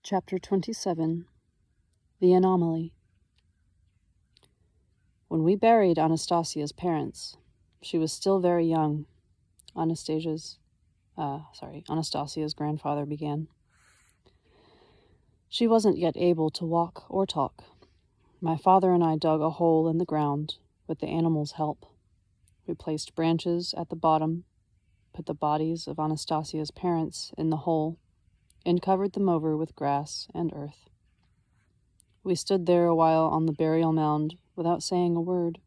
Chapter 27. The Anomaly. When we buried Anastasia's parents, she was still very young. Anastasia's grandfather began. She wasn't yet able to walk or talk. My father and I dug a hole in the ground with the animals' help. We placed branches at the bottom, put the bodies of Anastasia's parents in the hole, and covered them over with grass and earth. We stood there a while on the burial mound without saying a word.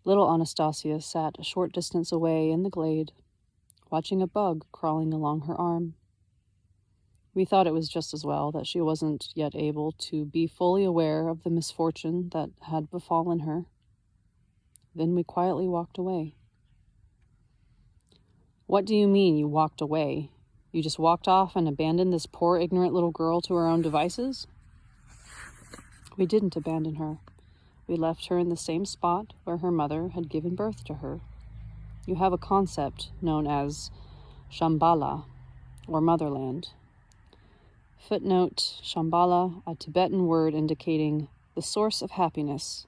Little Anastasia sat a short distance away in the glade, watching a bug crawling along her arm. We thought it was just as well that she wasn't yet able to be fully aware of the misfortune that had befallen her. Then we quietly walked away. "What do you mean you walked away? You just walked off and abandoned this poor ignorant little girl to her own devices?" "We didn't abandon her. We left her in the same spot where her mother had given birth to her. You have a concept known as Shambhala, or motherland. Footnote: Shambhala, a Tibetan word indicating the source of happiness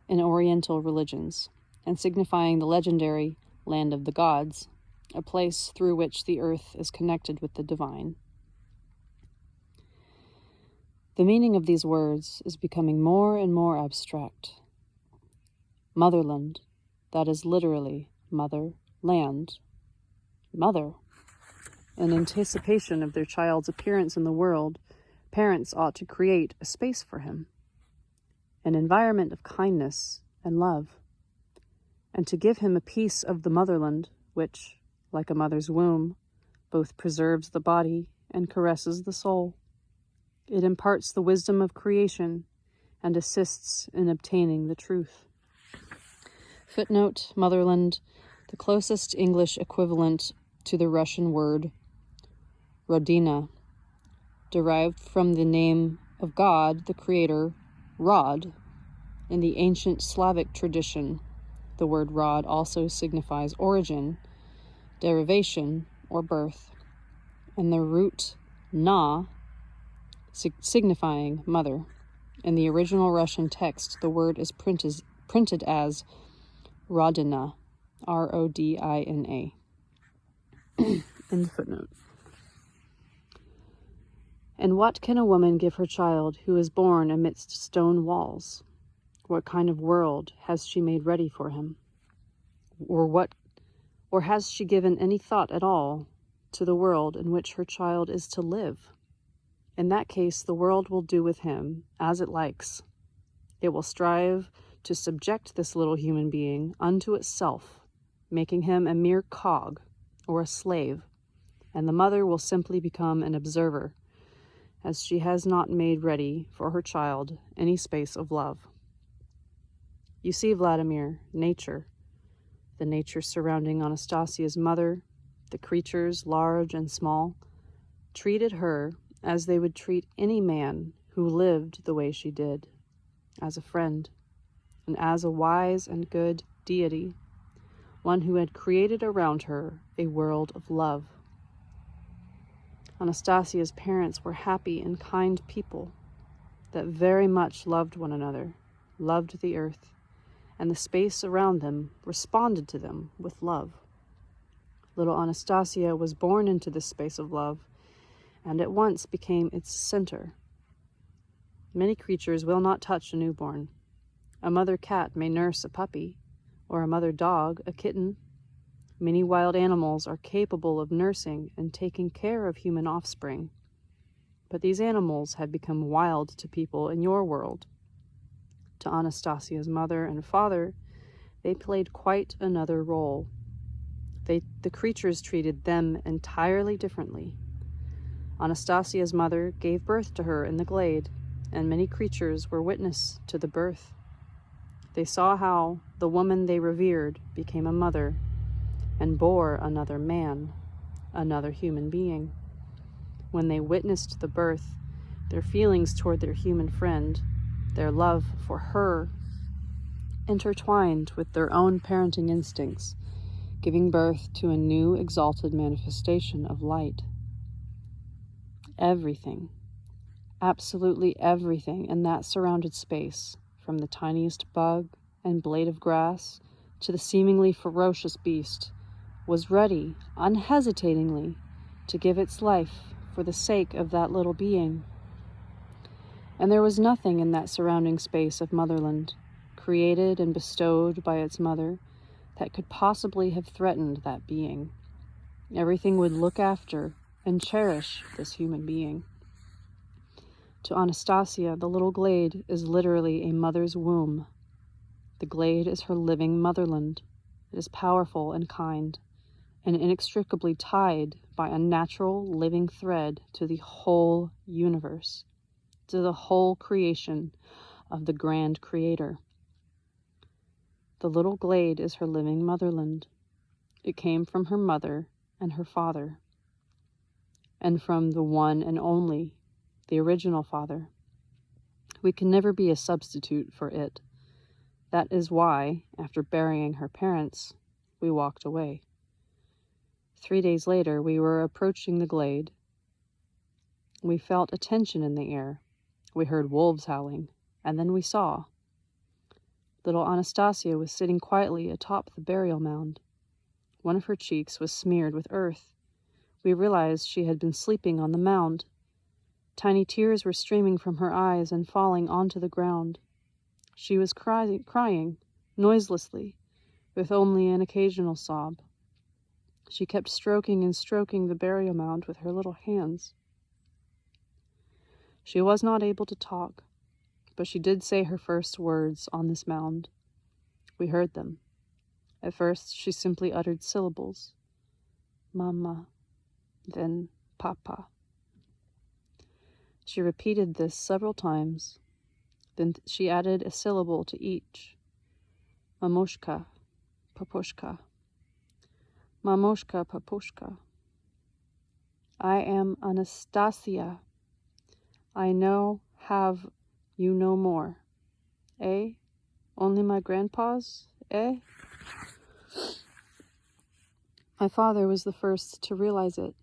in Oriental religions, and signifying the legendary land of the gods, a place through which the earth is connected with the divine. The meaning of these words is becoming more and more abstract. Motherland, that is literally mother, land. Mother. In anticipation of their child's appearance in the world, parents ought to create a space for him, an environment of kindness and love, and to give him a piece of the motherland, which, like a mother's womb, both preserves the body and caresses the soul. It imparts the wisdom of creation and assists in obtaining the truth." Footnote: motherland, the closest English equivalent to the Russian word rodina, derived from the name of God, the creator, Rod. In the ancient Slavic tradition, the word Rod also signifies origin, derivation, or birth, and the root na, signifying mother. In the original Russian text, the word is printed as Rodina, Rodina. In the footnote. And what can a woman give her child who is born amidst stone walls? What kind of world has she made ready for him? Or has she given any thought at all to the world in which her child is to live? In that case, the world will do with him as it likes. It will strive to subject this little human being unto itself, making him a mere cog or a slave, and the mother will simply become an observer, as she has not made ready for her child any space of love. You see, Vladimir, nature, the nature surrounding Anastasia's mother, the creatures large and small, treated her as they would treat any man who lived the way she did, as a friend, and as a wise and good deity, one who had created around her a world of love. Anastasia's parents were happy and kind people that very much loved one another, loved the earth, and the space around them responded to them with love. Little Anastasia was born into this space of love, and at once became its center. Many creatures will not touch a newborn. A mother cat may nurse a puppy, or a mother dog a kitten. Many wild animals are capable of nursing and taking care of human offspring. But these animals had become wild to people in your world. To Anastasia's mother and father, they played quite another role. The creatures treated them entirely differently. Anastasia's mother gave birth to her in the glade, and many creatures were witness to the birth. They saw how the woman they revered became a mother and bore another man, another human being. When they witnessed the birth, their feelings toward their human friend, their love for her, intertwined with their own parenting instincts, giving birth to a new exalted manifestation of light. Everything, absolutely everything in that surrounded space, from the tiniest bug and blade of grass to the seemingly ferocious beast, was ready, unhesitatingly, to give its life for the sake of that little being. And there was nothing in that surrounding space of motherland, created and bestowed by its mother, that could possibly have threatened that being. Everything would look after and cherish this human being. To Anastasia, the little glade is literally a mother's womb. The glade is her living motherland. It is powerful and kind, and inextricably tied by a natural living thread to the whole universe, to the whole creation of the grand creator. The little glade is her living motherland. It came from her mother and her father, and from the one and only, the original father. We can never be a substitute for it. That is why, after burying her parents, we walked away. 3 days later, we were approaching the glade. We felt a tension in the air. We heard wolves howling, and then we saw. Little Anastasia was sitting quietly atop the burial mound. One of her cheeks was smeared with earth. We realized she had been sleeping on the mound. Tiny tears were streaming from her eyes and falling onto the ground. She was crying, noiselessly, with only an occasional sob. She kept stroking and stroking the burial mound with her little hands. She was not able to talk, but she did say her first words on this mound. We heard them. At first, she simply uttered syllables. Mama, then Papa. She repeated this several times. Then she added a syllable to each. Mamoshka, Paposhka. Mamoshka, Paposhka. I am Anastasia. I know, have you no more. Eh? Only my grandpa's? Eh? My father was the first to realize it.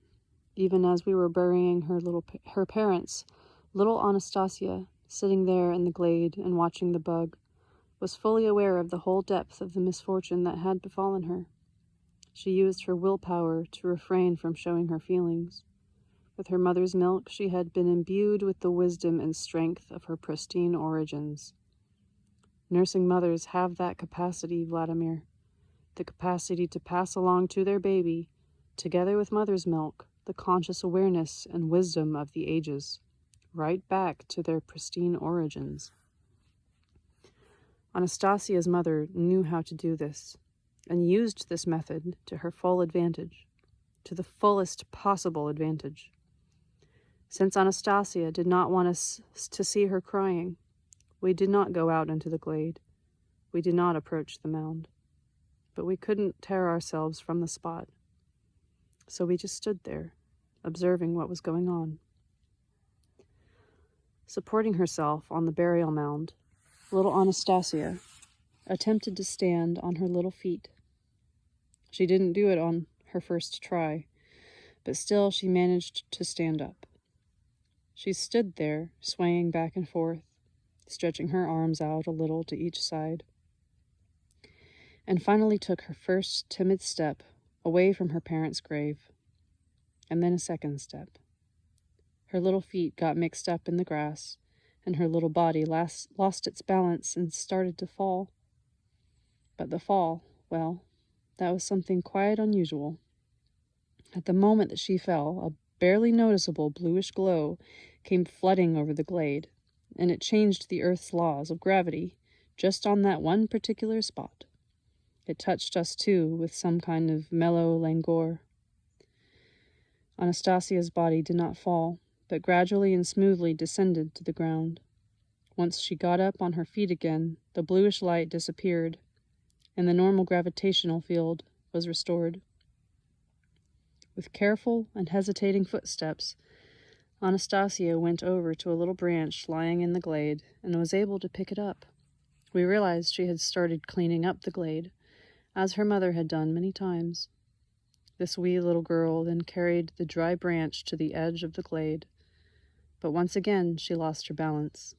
Even as we were burying her parents, little Anastasia, sitting there in the glade and watching the bug, was fully aware of the whole depth of the misfortune that had befallen her. She used her willpower to refrain from showing her feelings. With her mother's milk, she had been imbued with the wisdom and strength of her pristine origins. Nursing mothers have that capacity, Vladimir, the capacity to pass along to their baby, together with mother's milk, the conscious awareness and wisdom of the ages, right back to their pristine origins. Anastasia's mother knew how to do this, and used this method to her full advantage, to the fullest possible advantage. Since Anastasia did not want us to see her crying, we did not go out into the glade. We did not approach the mound. But we couldn't tear ourselves from the spot. So we just stood there, observing what was going on. Supporting herself on the burial mound, little Anastasia attempted to stand on her little feet. She didn't do it on her first try, but still she managed to stand up. She stood there, swaying back and forth, stretching her arms out a little to each side, and finally took her first timid step away from her parents' grave, and then a second step. Her little feet got mixed up in the grass, and her little body lost its balance and started to fall. But the fall, well, that was something quite unusual. At the moment that she fell, a barely noticeable bluish glow came flooding over the glade, and it changed the Earth's laws of gravity just on that one particular spot. It touched us, too, with some kind of mellow languor. Anastasia's body did not fall, but gradually and smoothly descended to the ground. Once she got up on her feet again, the bluish light disappeared, and the normal gravitational field was restored. With careful and hesitating footsteps, Anastasia went over to a little branch lying in the glade and was able to pick it up. We realized she had started cleaning up the glade, as her mother had done many times. This wee little girl then carried the dry branch to the edge of the glade, But once again she lost her balance,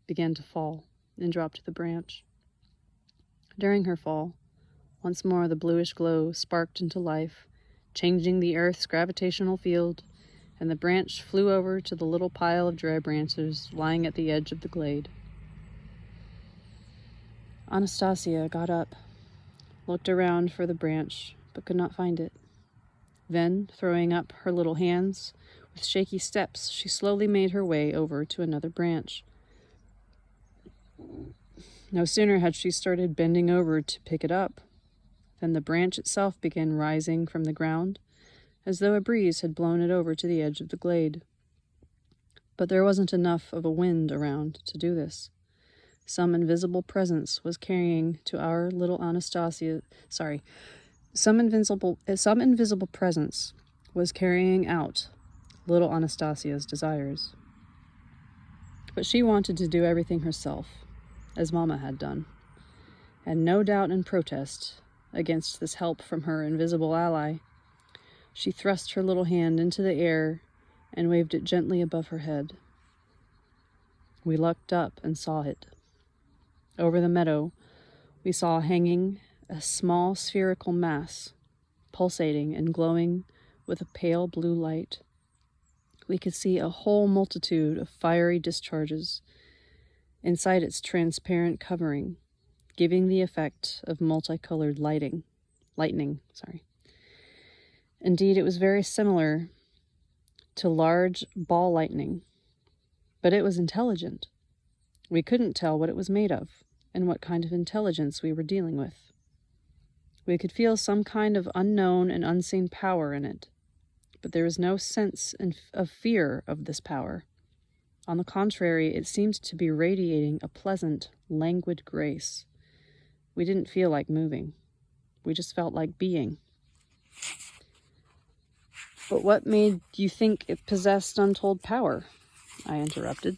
began to fall, and dropped the branch. During her fall, once more the bluish glow sparked into life, changing the earth's gravitational field, and the branch flew over to the little pile of dry branches lying at the edge of the glade. Anastasia got up, looked around for the branch, but could not find it. Then, throwing up her little hands, with shaky steps, she slowly made her way over to another branch. No sooner had she started bending over to pick it up than the branch itself began rising from the ground, as though a breeze had blown it over to the edge of the glade. But there wasn't enough of a wind around to do this. Some invisible presence was carrying to our little Anastasia, some invisible presence was carrying out little Anastasia's desires. But she wanted to do everything herself, as Mama had done, and no doubt in protest against this help from her invisible ally, she thrust her little hand into the air and waved it gently above her head. We looked up and saw it. Over the meadow, we saw hanging a small spherical mass, pulsating and glowing with a pale blue light. We could see a whole multitude of fiery discharges inside its transparent covering, giving the effect of multicolored lightning. Indeed, it was very similar to large ball lightning, but it was intelligent. We couldn't tell what it was made of and what kind of intelligence we were dealing with. We could feel some kind of unknown and unseen power in it, but there was no sense of fear of this power. On the contrary, it seemed to be radiating a pleasant, languid grace. We didn't feel like moving. We just felt like being. But what made you think it possessed untold power? I interrupted.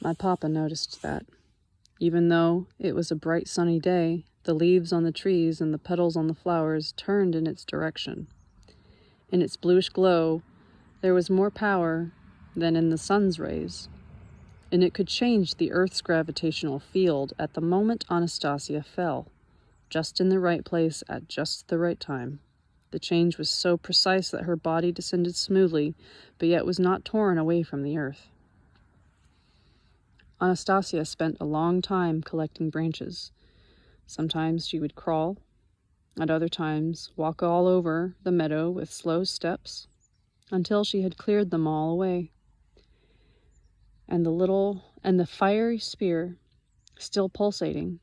My papa noticed that. Even though it was a bright sunny day, the leaves on the trees and the petals on the flowers turned in its direction. In its bluish glow, there was more power than in the sun's rays, and it could change the Earth's gravitational field at the moment Anastasia fell, just in the right place at just the right time. The change was so precise that her body descended smoothly, but yet was not torn away from the earth. Anastasia spent a long time collecting branches. Sometimes she would crawl, at other times walk all over the meadow with slow steps, until she had cleared them all away. And the fiery spear, still pulsating,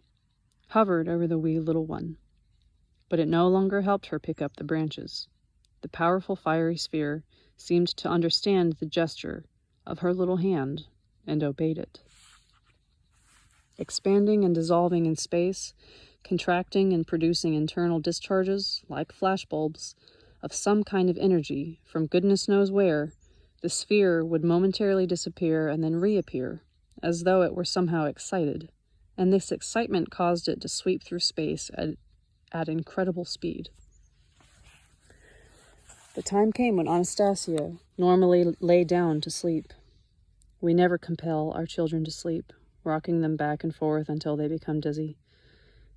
hovered over the wee little one. But it no longer helped her pick up the branches. The powerful fiery sphere seemed to understand the gesture of her little hand and obeyed it. Expanding and dissolving in space, contracting and producing internal discharges, like flashbulbs, of some kind of energy from goodness knows where, the sphere would momentarily disappear and then reappear, as though it were somehow excited, and this excitement caused it to sweep through space at incredible speed. The time came when Anastasia normally lay down to sleep. We never compel our children to sleep, rocking them back and forth until they become dizzy.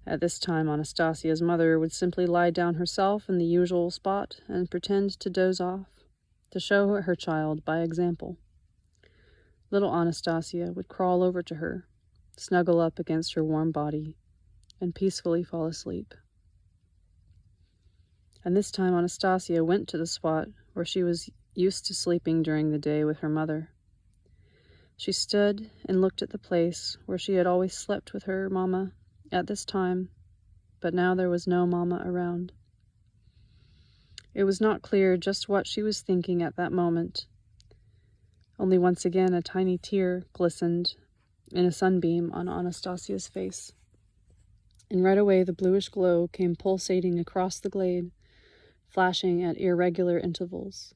At this time, Anastasia's mother would simply lie down herself in the usual spot and pretend to doze off, to show her child by example. Little Anastasia would crawl over to her, snuggle up against her warm body, and peacefully fall asleep. And this time Anastasia went to the spot where she was used to sleeping during the day with her mother. She stood and looked at the place where she had always slept with her mama at this time, but now there was no mama around. It was not clear just what she was thinking at that moment. Only once again a tiny tear glistened in a sunbeam on Anastasia's face. And right away the bluish glow came pulsating across the glade, flashing at irregular intervals.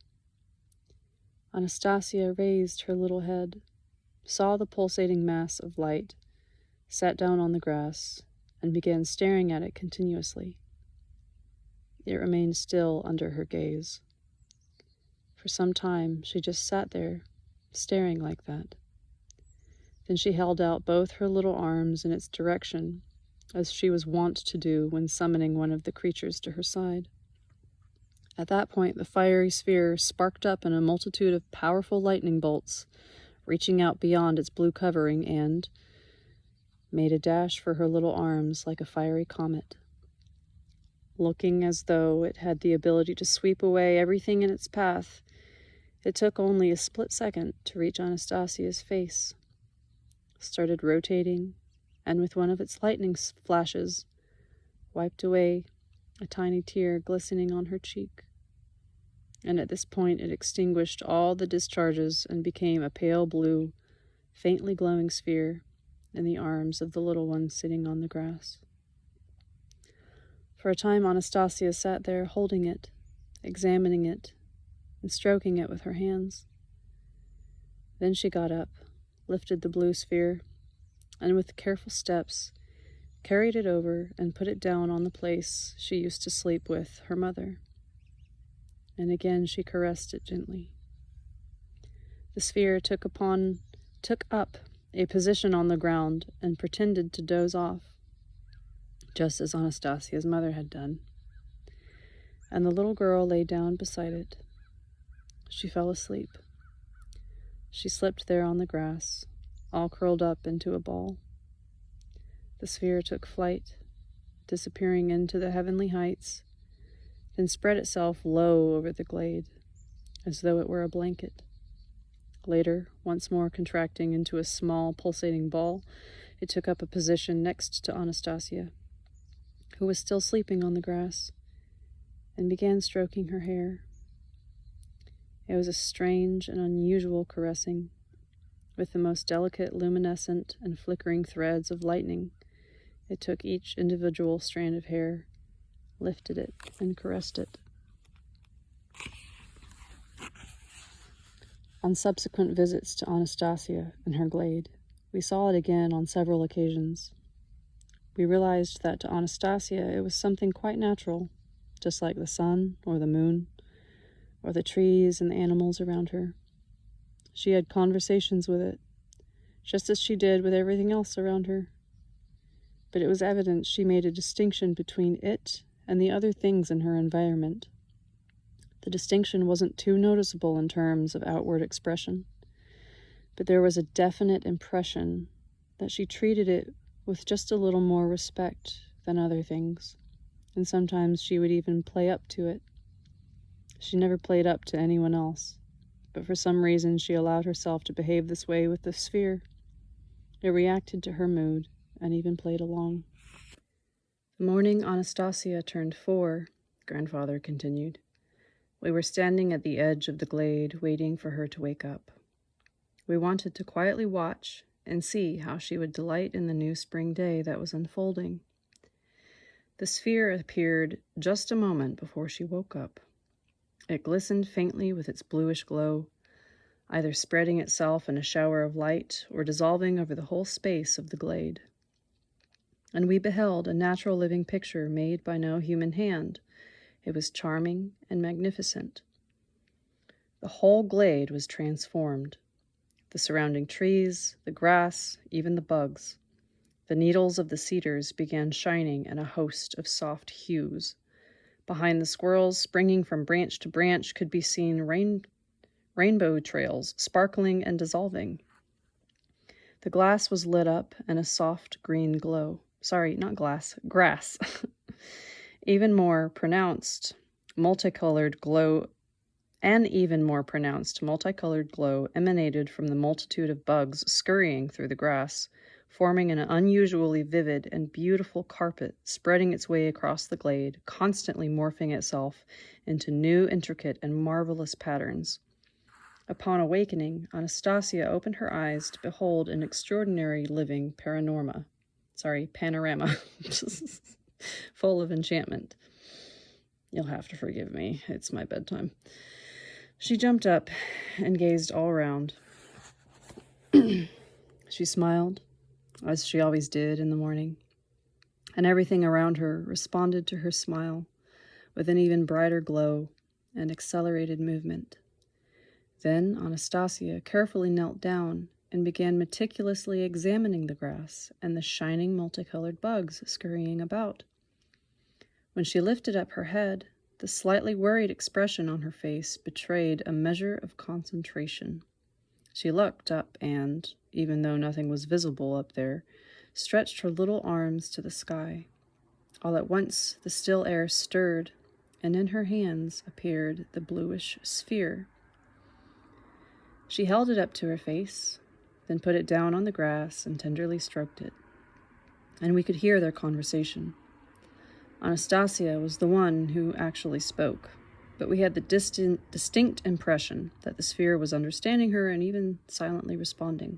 Anastasia raised her little head, saw the pulsating mass of light, sat down on the grass, and began staring at it continuously. It remained still under her gaze. For some time, she just sat there, staring like that. Then she held out both her little arms in its direction, as she was wont to do when summoning one of the creatures to her side. At that point, the fiery sphere sparked up in a multitude of powerful lightning bolts, reaching out beyond its blue covering, and made a dash for her little arms like a fiery comet. Looking as though it had the ability to sweep away everything in its path, it took only a split second to reach Anastasia's face, started rotating, and with one of its lightning flashes, wiped away a tiny tear glistening on her cheek. And at this point it extinguished all the discharges and became a pale blue, faintly glowing sphere in the arms of the little one sitting on the grass. For a time Anastasia sat there holding it, examining it, and stroking it with her hands. Then she got up, lifted the blue sphere, and with careful steps carried it over and put it down on the place she used to sleep with her mother. And again she caressed it gently. The sphere took up a position on the ground and pretended to doze off, just as Anastasia's mother had done. And the little girl lay down beside it. She fell asleep. She slept there on the grass, all curled up into a ball. The sphere took flight, disappearing into the heavenly heights, then spread itself low over the glade, as though it were a blanket. Later, once more contracting into a small, pulsating ball, it took up a position next to Anastasia, who was still sleeping on the grass, and began stroking her hair. It was a strange and unusual caressing, with the most delicate, luminescent, and flickering threads of lightning. It took each individual strand of hair, lifted it, and caressed it. On subsequent visits to Anastasia and her glade, we saw it again on several occasions. We realized that to Anastasia it was something quite natural, just like the sun or the moon, or the trees and the animals around her. She had conversations with it, just as she did with everything else around her. But it was evident she made a distinction between it and the other things in her environment. The distinction wasn't too noticeable in terms of outward expression, but there was a definite impression that she treated it with just a little more respect than other things, and sometimes she would even play up to it. She never played up to anyone else, but for some reason she allowed herself to behave this way with the sphere. It reacted to her mood and even played along. The morning Anastasia turned 4, Grandfather continued, we were standing at the edge of the glade waiting for her to wake up. We wanted to quietly watch and see how she would delight in the new spring day that was unfolding. The sphere appeared just a moment before she woke up. It glistened faintly with its bluish glow, either spreading itself in a shower of light or dissolving over the whole space of the glade. And we beheld a natural living picture made by no human hand. It was charming and magnificent. The whole glade was transformed. The surrounding trees, the grass, even the bugs. The needles of the cedars began shining in a host of soft hues. Behind the squirrels, springing from branch to branch, could be seen rainbow trails, sparkling and dissolving. The glass was lit up in a soft green glow. Sorry, not glass, grass. Even more pronounced multicolored glow emanated from the multitude of bugs scurrying through the grass, forming an unusually vivid and beautiful carpet spreading its way across the glade, constantly morphing itself into new, intricate, and marvelous patterns. Upon awakening, Anastasia opened her eyes to behold an extraordinary living panorama, full of enchantment. You'll have to forgive me, it's my bedtime. She jumped up and gazed all around. She smiled, as she always did in the morning, and everything around her responded to her smile with an even brighter glow and accelerated movement. Then Anastasia carefully knelt down and began meticulously examining the grass and the shining multicolored bugs scurrying about. When she lifted up her head, the slightly worried expression on her face betrayed a measure of concentration. She looked up and, even though nothing was visible up there, stretched her little arms to the sky. All at once the still air stirred, and in her hands appeared the bluish sphere. She held it up to her face, then put it down on the grass and tenderly stroked it. And we could hear their conversation. Anastasia was the one who actually spoke, but we had the distinct impression that the sphere was understanding her and even silently responding.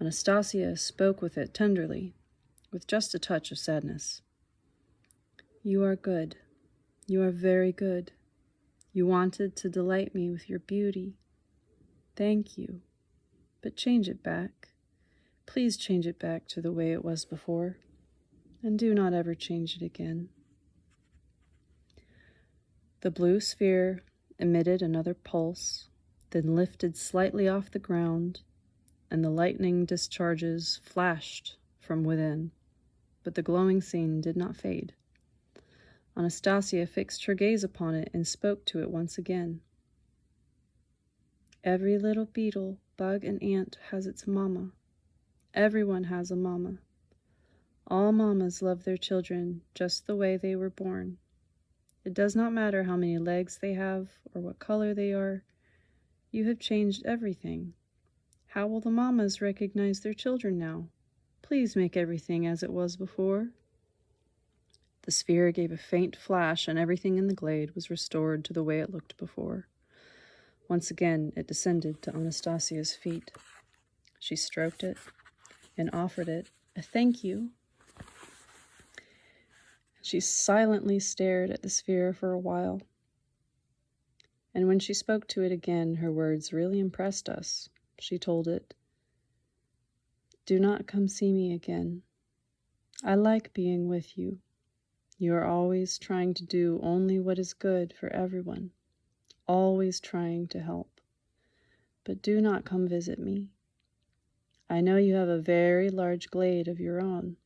Anastasia spoke with it tenderly, with just a touch of sadness. "You are good. You are very good. You wanted to delight me with your beauty. Thank you. But change it back. Please change it back to the way it was before, and do not ever change it again." The blue sphere emitted another pulse, then lifted slightly off the ground, and the lightning discharges flashed from within, but the glowing scene did not fade. Anastasia fixed her gaze upon it and spoke to it once again. "Every little beetle, bug, and ant has its mama. Everyone has a mama. All mamas love their children just the way they were born. It does not matter how many legs they have or what color they are. You have changed everything. How will the mamas recognize their children now? Please make everything as it was before." The sphere gave a faint flash, and everything in the glade was restored to the way it looked before. Once again, it descended to Anastasia's feet. She stroked it and offered it a thank you. She silently stared at the sphere for a while. And when she spoke to it again, her words really impressed us. She told it, "Do not come see me again. I like being with you. You are always trying to do only what is good for everyone, always trying to help. But do not come visit me. I know you have a very large glade of your own,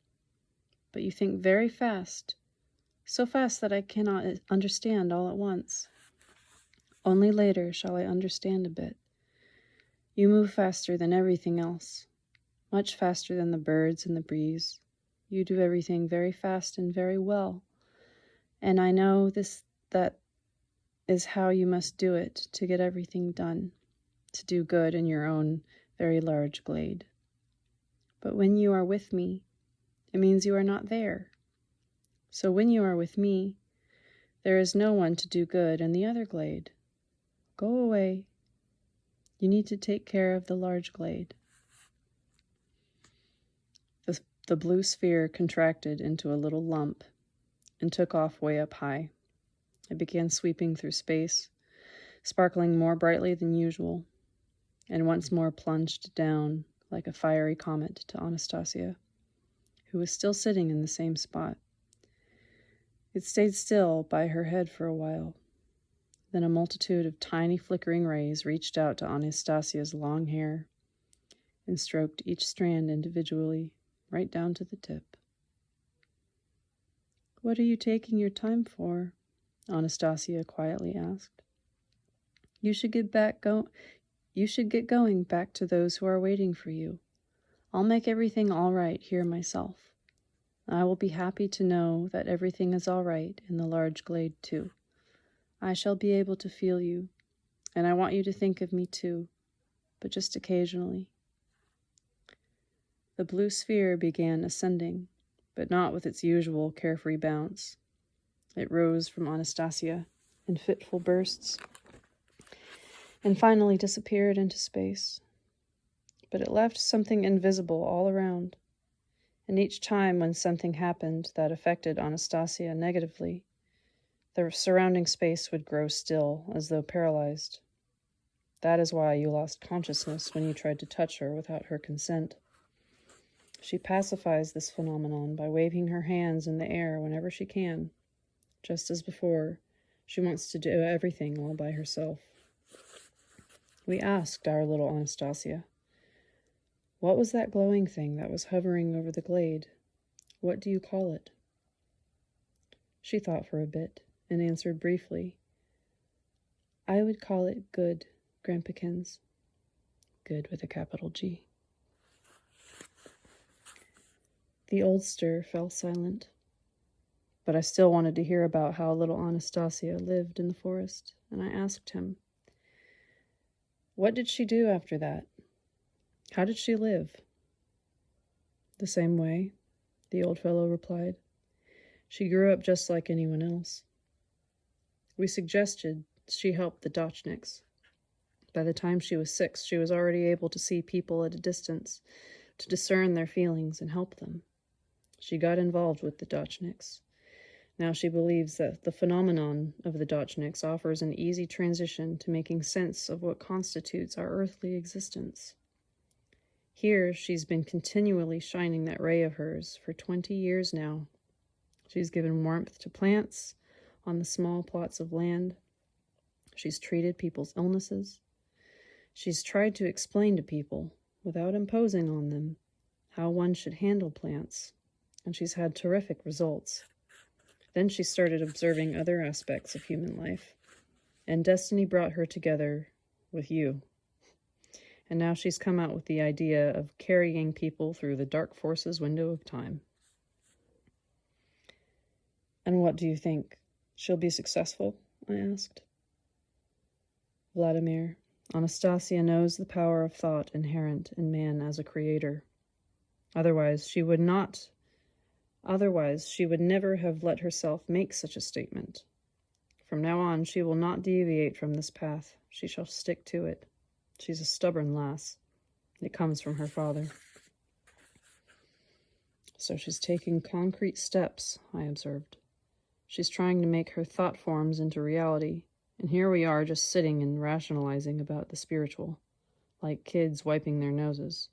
but you think very fast, so fast that I cannot understand all at once. Only later shall I understand a bit. You move faster than everything else, much faster than the birds and the breeze. You do everything very fast and very well, and I know that is how you must do it to get everything done, to do good in your own very large glade. But when you are with me, it means you are not there. So when you are with me, there is no one to do good in the other glade. Go away. You need to take care of the large glade." The blue sphere contracted into a little lump and took off way up high. It began sweeping through space, sparkling more brightly than usual, and once more plunged down like a fiery comet to Anastasia, who was still sitting in the same spot. It stayed still by her head for a while. Then a multitude of tiny flickering rays reached out to Anastasia's long hair and stroked each strand individually, right down to the tip. "What are you taking your time for?" Anastasia quietly asked. You should get going back to those who are waiting for you. I'll make everything all right here myself. I will be happy to know that everything is all right in the large glade too. I shall be able to feel you, and I want you to think of me too, but just occasionally." The blue sphere began ascending, but not with its usual carefree bounce. It rose from Anastasia in fitful bursts, and finally disappeared into space. But it left something invisible all around, and each time when something happened that affected Anastasia negatively, the surrounding space would grow still, as though paralyzed. That is why you lost consciousness when you tried to touch her without her consent. She pacifies this phenomenon by waving her hands in the air whenever she can. Just as before, she wants to do everything all by herself. We asked our little Anastasia, "What was that glowing thing that was hovering over the glade? What do you call it?" She thought for a bit and answered briefly, "I would call it good, Grandpakins." Good with a capital G. The oldster fell silent, but I still wanted to hear about how little Anastasia lived in the forest, and I asked him, "What did she do after that? How did she live?" "The same way," the old fellow replied. "She grew up just like anyone else. We suggested she help the Dachniks. By the time she was 6, she was already able to see people at a distance, to discern their feelings and help them. She got involved with the Dachniks. Now she believes that the phenomenon of the Dachniks offers an easy transition to making sense of what constitutes our earthly existence. Here she's been continually shining that ray of hers for 20 years now. She's given warmth to plants on the small plots of land. She's treated people's illnesses. She's tried to explain to people, without imposing on them, how one should handle plants, and she's had terrific results. Then she started observing other aspects of human life, and destiny brought her together with you. And now she's come out with the idea of carrying people through the dark forces window of time." "And what do you think? She'll be successful?" I asked. "Vladimir, Anastasia knows the power of thought inherent in man as a creator. Otherwise, she would never have let herself make such a statement. From now on, she will not deviate from this path. She shall stick to it. She's a stubborn lass. It comes from her father." "So she's taking concrete steps," I observed. "She's trying to make her thought forms into reality, and here we are just sitting and rationalizing about the spiritual, like kids wiping their noses.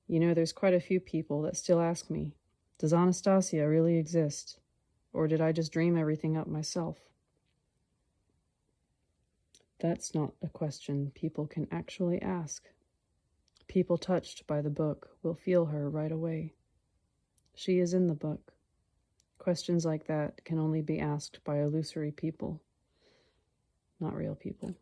You know, there's quite a few people that still ask me, does Anastasia really exist? Or did I just dream everything up myself?" That's not a question people can actually ask. People touched by the book will feel her right away. She is in the book. Questions like that can only be asked by illusory people, not real people.